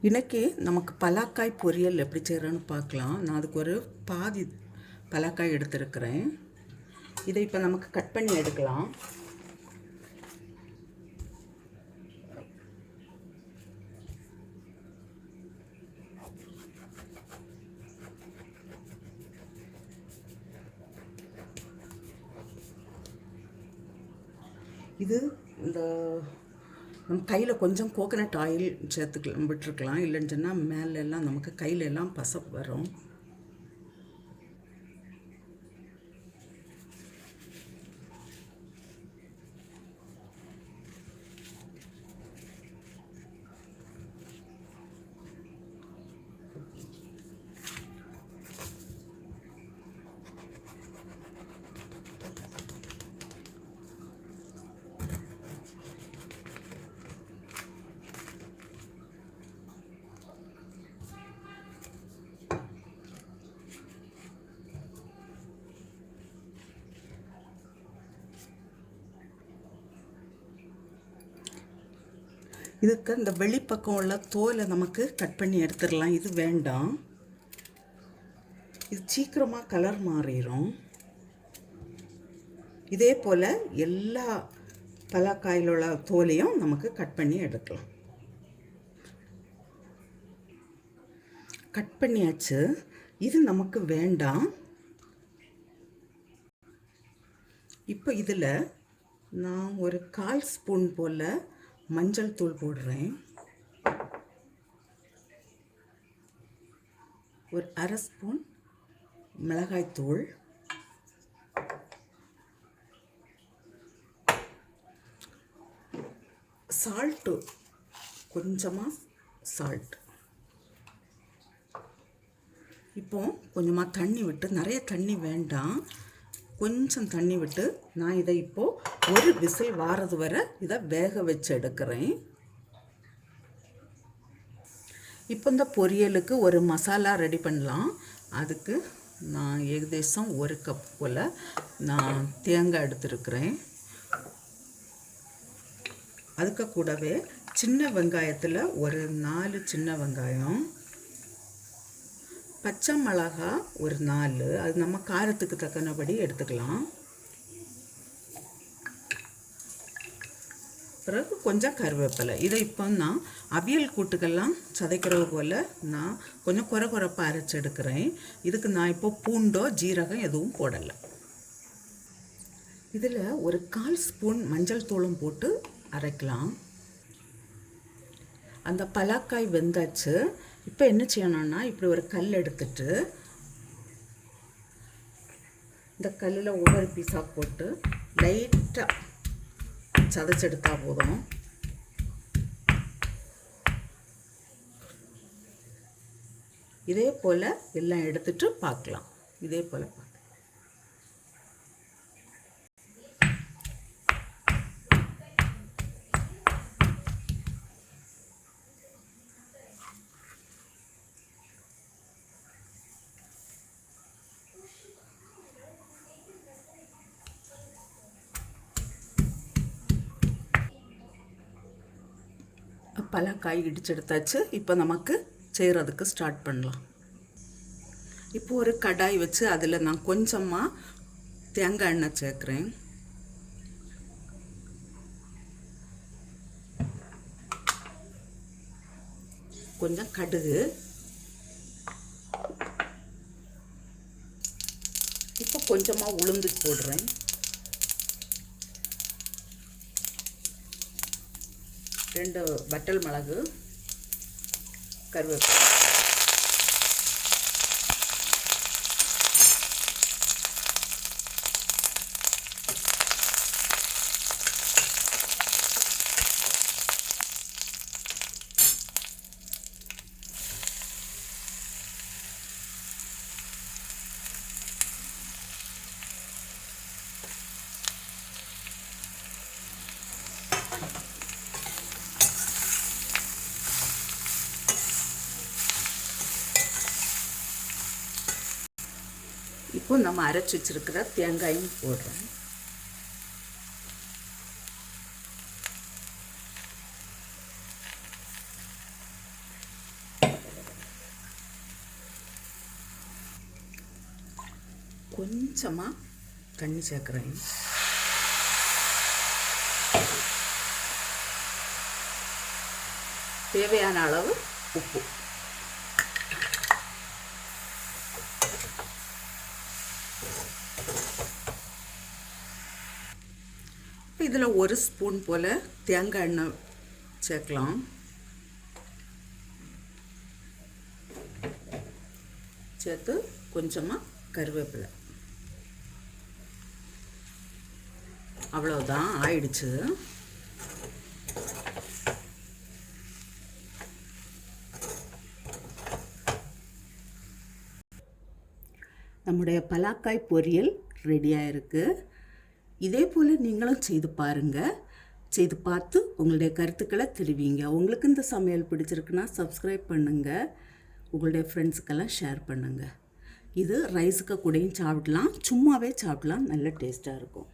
இன்றைக்கி நமக்கு பலாக்காய் பொரியல் எப்படி செய்கிறேன்னு பார்க்கலாம். நான் அதுக்கு ஒரு பாதி பலாக்காய் எடுத்துருக்கிறேன். இதை இப்போ நமக்கு கட் பண்ணி எடுக்கலாம். இது இந்த நம்ம கையில் கொஞ்சம் கோகனட் ஆயில் சேர்த்துக்கலாம், விட்டுருக்கலாம். இல்லைன்னு சொன்னால் மேலெல்லாம் நமக்கு கையிலெல்லாம் பசப்பு வரும். இதுக்கு இந்த வெளிப்பக்கம் உள்ள தோலை நமக்கு கட் பண்ணி எடுத்துடலாம். இது வேண்டாம், இது சீக்கிரமாக கலர் மாறிடும். இதே போல் எல்லா பலாக்காயில் உள்ள தோலையும் நமக்கு கட் பண்ணி எடுக்கலாம். கட் பண்ணியாச்சு. இது நமக்கு வேண்டாம். இப்போ இதில் நான் ஒரு 1/4 ஸ்பூன் போல் மஞ்சள் தூள் போடுறேன். ஒரு 1/2 ஸ்பூன் மிளகாய்த்தூள், சால்ட்டு, கொஞ்சமாக சால்ட். இப்போ கொஞ்சமாக தண்ணி விட்டு, நிறைய தண்ணி வேண்டாம், கொஞ்சம் தண்ணி விட்டு நான் இதை இப்போது ஒரு விசில் வாரது வரை இதை வேக வச்சு எடுக்கிறேன். இப்போ இந்த பொரியலுக்கு ஒரு மசாலா ரெடி பண்ணலாம். அதுக்கு நான் ஏகദേശம் 1 கப் போல் நான் தேங்காய் எடுத்துருக்கிறேன். அதுக்கு கூடவே சின்ன வெங்காயத்தில் ஒரு 4 சின்ன வெங்காயம், பச்சை மிளகா ஒரு 4, அது நம்ம காரத்துக்கு தக்கனபடி எடுத்துக்கலாம். பிறகு கொஞ்சம் கருவேப்பிலை. இதை இப்போ நான் அவியல் கூட்டுக்கெல்லாம் சதைக்கிறது போல் நான் கொஞ்சம் குறைப்பாக அரைச்சி எடுக்கிறேன். இதுக்கு நான் இப்போ பூண்டோ ஜீரகம் எதுவும் போடலை. இதில் ஒரு 1/4 ஸ்பூன் மஞ்சள் தூளும் போட்டு அரைக்கலாம். அந்த பலாக்காய் வெந்தாச்சு. இப்போ என்ன செய்யணும்னா, இப்படி ஒரு கல் எடுத்துட்டு இந்த கல்லில் ஒவ்வொரு பீஸாக போட்டு லைட்டாக சதைச்செடுத்தா போதும். இதே போல் எல்லாம் எடுத்துட்டு பார்க்கலாம். இதே போல் பார்க்கலாம். பலாக்காய் இடிச்செடுத்தாச்சு. இப்போ நமக்கு செய்கிறதுக்கு ஸ்டார்ட் பண்ணலாம். இப்போ ஒரு கடாய் வச்சு அதில் நான் கொஞ்சமாக தேங்காய் எண்ணெய் சேர்க்குறேன். கொஞ்சம் கடுகு, இப்போ கொஞ்சமாக உளுந்து போடுறேன். ரெண்டு வற்றல் மிளகு, கருவேப்பிலை. இப்போ நம்ம அரைச்சி வச்சிருக்கிற தேங்காயும் போடுறோம். கொஞ்சமாக தண்ணி சேர்க்குறேன். தேவையான அளவு உப்பு. இதில் 1 ஸ்பூன் போல் தேங்காய் எண்ணெய் சேர்க்கலாம். சேர்த்து கொஞ்சமாக கருவேப்பிலை. அவ்வளோதான், ஆயிடுச்சு. நம்முடைய பலாக்காய் பொரியல் ரெடியாக இருக்குது. இதே போல் நீங்களும் செய்து பாருங்கள். செய்து பார்த்து உங்களுடைய கருத்துக்களை தெரிவிங்க. உங்களுக்கு இந்த சமையல் பிடிச்சிருக்குன்னா சப்ஸ்கிரைப் பண்ணுங்கள். உங்களுடைய ஃப்ரெண்ட்ஸுக்கெல்லாம் ஷேர் பண்ணுங்கள். இது ரைஸுக்கு கூடயும் சாப்பிடலாம், சும்மாவே சாப்பிடலாம். நல்ல டேஸ்ட்டாக இருக்கும்.